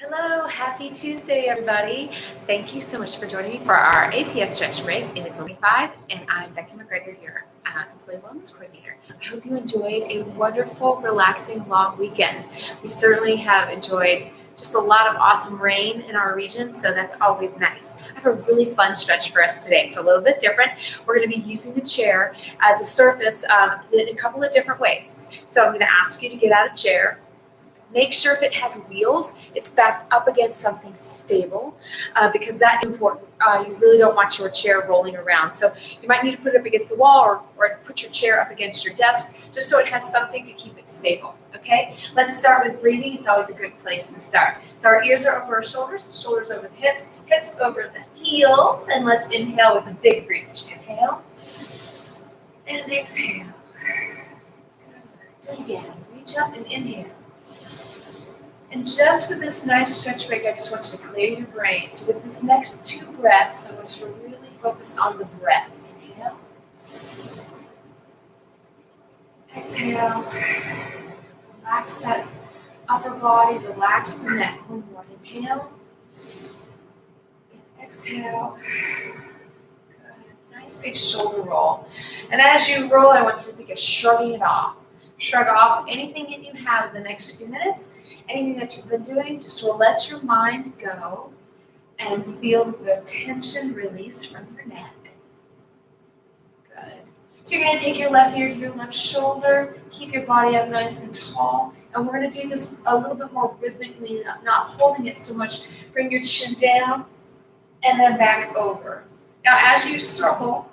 Hello, happy Tuesday, everybody. Thank you so much for joining me for our APS Stretch Break. It is 25, and I'm Becky McGregor here, Employee Wellness Coordinator. I hope you enjoyed a wonderful, relaxing, long weekend. We certainly have enjoyed just a lot of awesome rain in our region, so that's always nice. I have a really fun stretch for us today. It's a little bit different. We're going to be using the chair as a surface in a couple of different ways. So I'm going to ask you to get out of chair. Make sure if it has wheels, it's backed up against something stable because that's important. You really don't want your chair rolling around. So you might need to put it up against the wall or put your chair up against your desk just so it has something to keep it stable, okay? Let's start with breathing. It's always a good place to start. So our ears are over our shoulders, shoulders over the hips, hips over the heels, and let's inhale with a big reach. Inhale and exhale. Good. Do it again. Reach up and inhale. And just for this nice stretch break, I just want you to clear your brain. So with this next 2 breaths, I want you to really focus on the breath. Inhale. Exhale. Relax that upper body, relax the neck. One more. Inhale. Exhale. Good. Nice big shoulder roll. And as you roll, I want you to think of shrugging it off. Shrug off anything that you have in the next few minutes. Anything that you've been doing, just let your mind go and feel the tension released from your neck. Good. So you're going to take your left ear to your left shoulder, keep your body up nice and tall, and we're going to do this a little bit more rhythmically, not holding it so much. Bring your chin down and then back over. Now as you circle,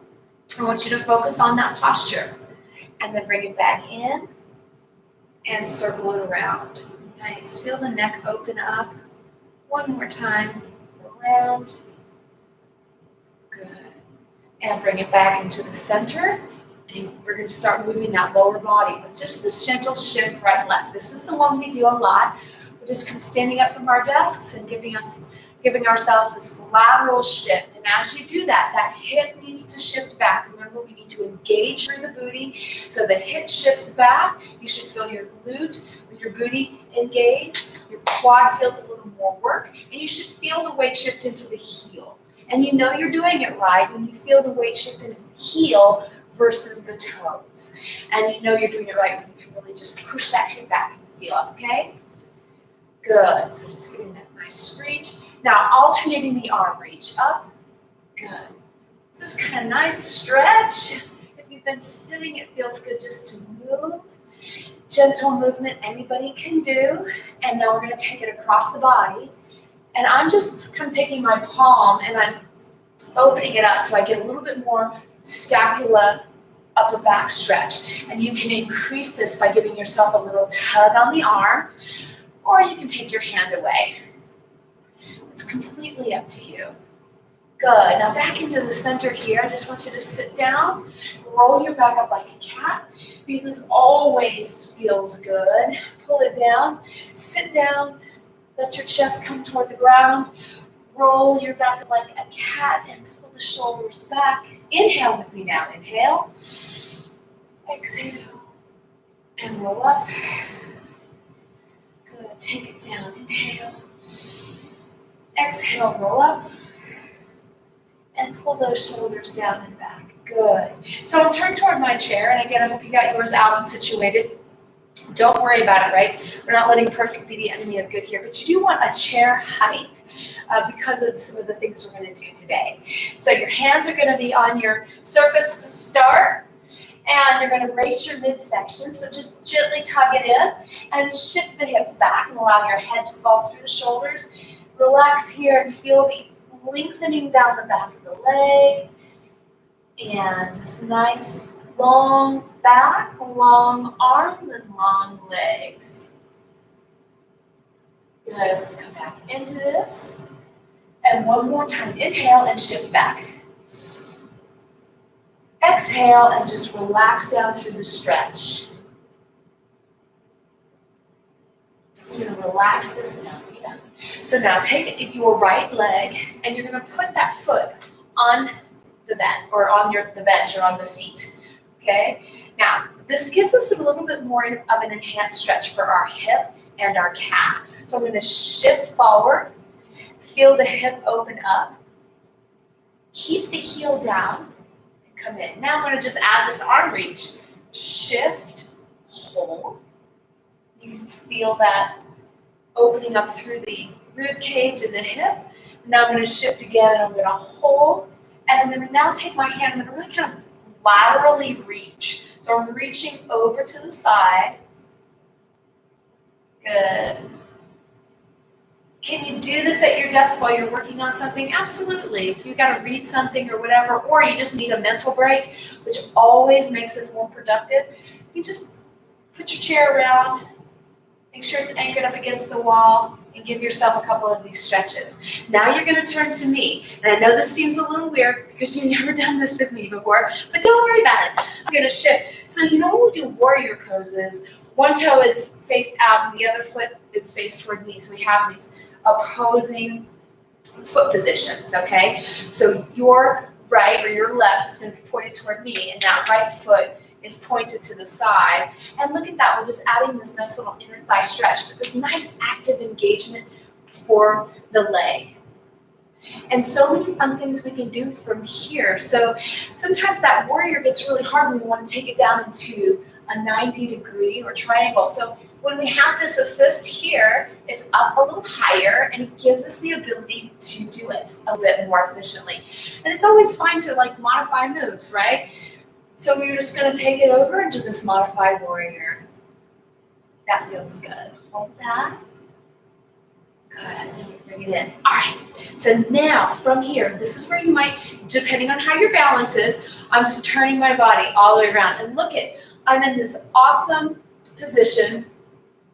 I want you to focus on that posture and then bring it back in and circle it around. Nice. Feel the neck open up. One more time. Around. Good. And bring it back into the center. And we're going to start moving that lower body with just this gentle shift right and left. This is the one we do a lot. We're just kind of standing up from our desks and giving ourselves this lateral shift. And as you do that, that hip needs to shift back. Remember, we need to engage through the booty. So the hip shifts back. You should feel your glute with your booty engage. Your quad feels a little more work. And you should feel the weight shift into the heel. And you know you're doing it right when you feel the weight shift into the heel versus the toes. And you know you're doing it right when you can really just push that hip back and feel it, okay? Good. So just getting that nice reach. Now alternating the arm reach up. Good. This is kind of nice stretch. If you've been sitting, it feels good just to move. Gentle movement anybody can do. And now we're going to take it across the body. And I'm just kind of taking my palm and I'm opening it up so I get a little bit more scapula upper back stretch. And you can increase this by giving yourself a little tug on the arm, or you can take your hand away. It's completely up to you. Good. Now back into the center here. I just want you to sit down, roll your back up like a cat, because this always feels good. Pull it down, sit down, let your chest come toward the ground, roll your back up like a cat and pull the shoulders back. Inhale with me now. Inhale, exhale, and roll up. Good. Take it down. Inhale, exhale, roll up. And pull those shoulders down and back. Good. So I'm turned toward my chair, and again, I hope you got yours out and situated. Don't worry about it, right? We're not letting perfect be the enemy of good here, but you do want a chair height because of some of the things we're going to do today. So your hands are going to be on your surface to start, and you're going to brace your midsection. So just gently tug it in and shift the hips back and allow your head to fall through the shoulders. Relax here and feel the lengthening down the back of the leg, and just nice long back, long arms, and long legs. Good. Come back into this. And one more time. Inhale and shift back. Exhale and just relax down through the stretch. You're going to relax this now. So now take your right leg and you're going to put that foot on the bench or on the bench or on the seat. Okay? Now, this gives us a little bit more of an enhanced stretch for our hip and our calf. So I'm going to shift forward, feel the hip open up, keep the heel down, and come in. Now I'm going to just add this arm reach. Shift, hold. You can feel that opening up through the rib cage and the hip. Now I'm going to shift again, and I'm going to hold. And I'm going to now take my hand, I'm going to really kind of laterally reach. So I'm reaching over to the side. Good. Can you do this at your desk while you're working on something? Absolutely. If you've got to read something or whatever, or you just need a mental break, which always makes us more productive, you just put your chair around, make sure it's anchored up against the wall, and give yourself a couple of these stretches. Now you're going to turn to me. And I know this seems a little weird because you've never done this with me before, but don't worry about it. I'm going to shift. So you know when we do warrior poses, one toe is faced out and the other foot is faced toward me. So we have these opposing foot positions, okay? So your right or your left is going to be pointed toward me, and that right foot is pointed to the side. And look at that, we're just adding this nice little inner thigh stretch, but this nice active engagement for the leg. And so many fun things we can do from here. So sometimes that warrior gets really hard when we want to take it down into a 90-degree or triangle. So when we have this assist here, it's up a little higher, and it gives us the ability to do it a bit more efficiently. And it's always fine to like modify moves, right? So we're just going to take it over and do this modified warrior. That feels good. Hold that. Good. Bring it in. All right. So now from here, this is where you might, depending on how your balance is, I'm just turning my body all the way around. And look at, I'm in this awesome position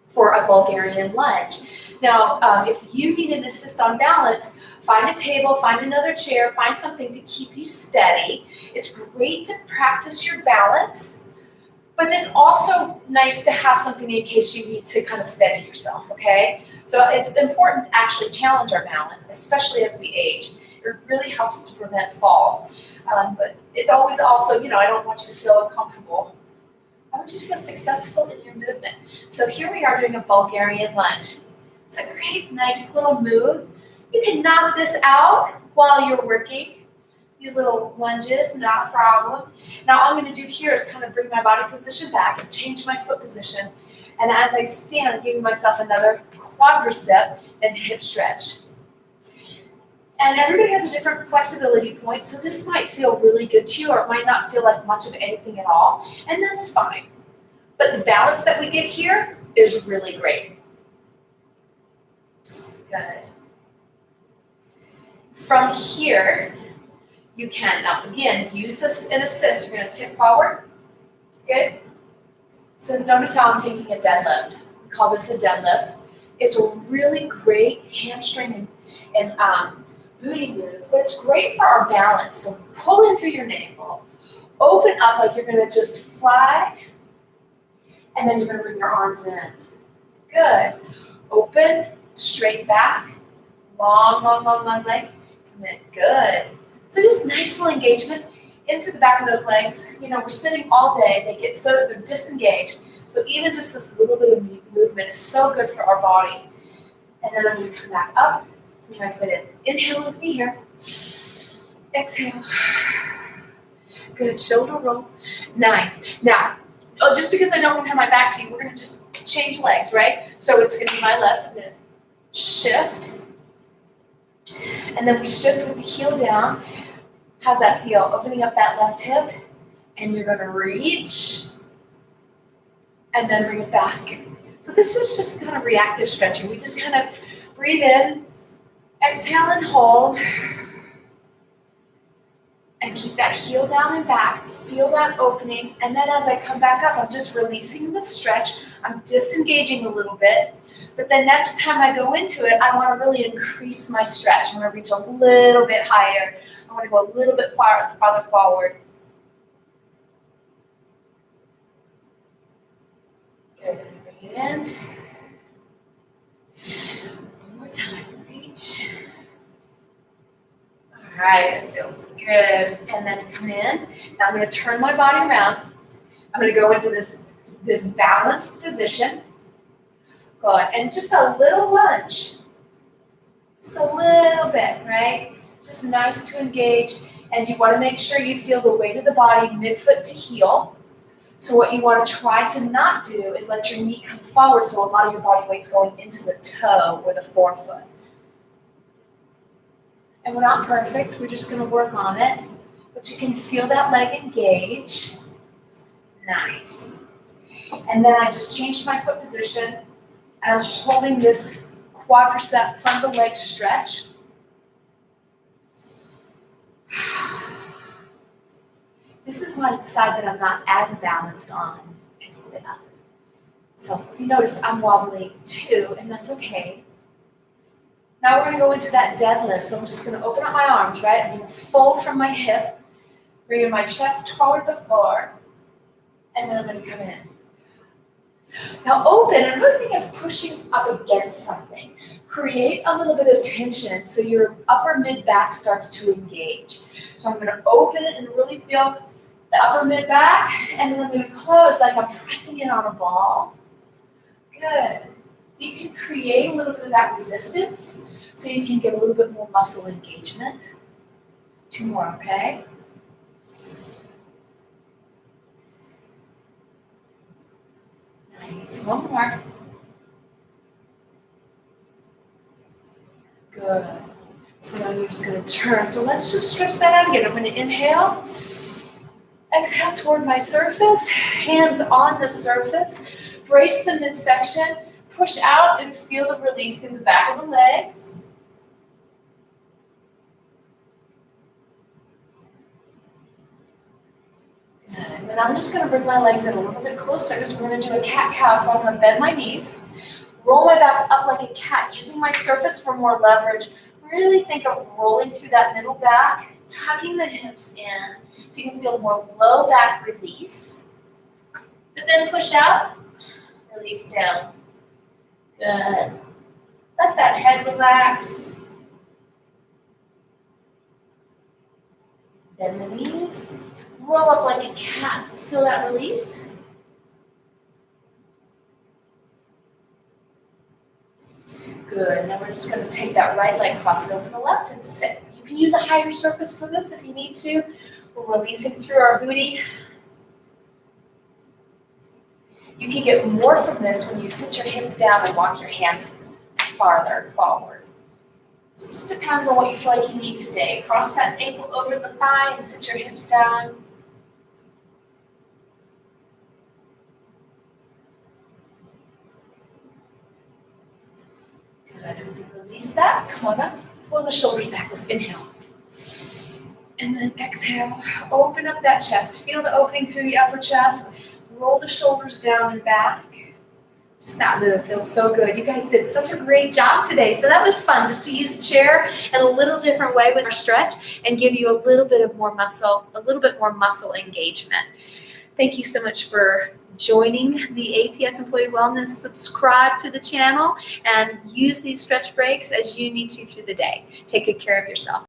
for a Bulgarian lunge. Now, if you need an assist on balance, find a table, find another chair, find something to keep you steady. It's great to practice your balance, but it's also nice to have something in case you need to kind of steady yourself, okay? So it's important to actually challenge our balance, especially as we age. It really helps to prevent falls. But it's always also, you know, I don't want you to feel uncomfortable. I want you to feel successful in your movement. So here we are doing a Bulgarian lunge. It's a great, nice little move. You can knock this out while you're working. These little lunges, not a problem. Now all I'm going to do here is kind of bring my body position back and change my foot position. And as I stand, I'm giving myself another quadricep and hip stretch. And everybody has a different flexibility point, so this might feel really good to you, or it might not feel like much of anything at all, and that's fine. But the balance that we get here is really great. Good. From here, you can, now again, use this in assist. You're going to tip forward. Good. So notice how I'm taking a deadlift. We call this a deadlift. It's a really great hamstring and booty move, but it's great for our balance. So pull in through your navel, open up like you're going to just fly, and then you're going to bring your arms in. Good. Open, straight back, long, long, long, long leg. Come in. Good. So just nice little engagement in through the back of those legs. You know, we're sitting all day. They get so, they're disengaged. So even just this little bit of movement is so good for our body. And then I'm going to come back up. Try to put in. Inhale with me here. Exhale. Good. Shoulder roll. Nice. Now, just because I don't have my back to you, we're going to just change legs, right? So it's going to be my left. I'm going to shift. And then we shift with the heel down. How's that feel? Opening up that left hip. And you're going to reach. And then bring it back. So this is just kind of reactive stretching. We just kind of breathe in. Exhale and hold, and keep that heel down and back. Feel that opening, and then as I come back up, I'm just releasing the stretch. I'm disengaging a little bit, but the next time I go into it, I want to really increase my stretch. I want to reach a little bit higher. I want to go a little bit farther forward. Good. Bring it in. One more time. Reach. All right, it feels good. And then come in. Now I'm going to turn my body around. I'm going to go into this balanced position. Good. And just a little lunge. Just a little bit, right? Just nice to engage. And you want to make sure you feel the weight of the body midfoot to heel. So what you want to try to not do is let your knee come forward so a lot of your body weight's going into the toe or the forefoot. And we're not perfect. We're just going to work on it. But you can feel that leg engage. Nice. And then I just changed my foot position. And I'm holding this quadricep front of the leg stretch. This is my side that I'm not as balanced on as the other. So if you notice, I'm wobbly too, and that's okay. Now we're going to go into that deadlift. So I'm just going to open up my arms, right? I'm going to fold from my hip, bringing my chest toward the floor, and then I'm going to come in. Now open, and really think of pushing up against something. Create a little bit of tension so your upper mid-back starts to engage. So I'm going to open it and really feel the upper mid-back, and then I'm going to close like I'm pressing in on a ball. Good. So you can create a little bit of that resistance so you can get a little bit more muscle engagement. 2 more, okay? Nice. 1 more. Good. So now you're just going to turn. So let's just stretch that out again. I'm going to inhale. Exhale toward my surface. Hands on the surface. Brace the midsection. Push out and feel the release through the back of the legs. Good. And then I'm just going to bring my legs in a little bit closer because we're going to do a cat-cow. So I'm going to bend my knees. Roll my back up like a cat, using my surface for more leverage. Really think of rolling through that middle back, tucking the hips in so you can feel more low back release. But then push out, release down. Good. Let that head relax. Bend the knees. Roll up like a cat. Feel that release. Good, and then we're just going to take that right leg, cross it over the left, and sit. You can use a higher surface for this if you need to. We're releasing through our booty. You can get more from this when you sit your hips down and walk your hands farther forward. So it just depends on what you feel like you need today. Cross that ankle over the thigh and sit your hips down. Good, and we release that. Come on up. Pull the shoulders back. Let's inhale. And then exhale. Open up that chest. Feel the opening through the upper chest. Roll the shoulders down and back. Just that move feels so good. You guys did such a great job today. So that was fun, just to use a chair in a little different way with our stretch and give you a little bit more muscle engagement. Thank you so much for joining the APS Employee Wellness. Subscribe to the channel and use these stretch breaks as you need to through the day. Take good care of yourself.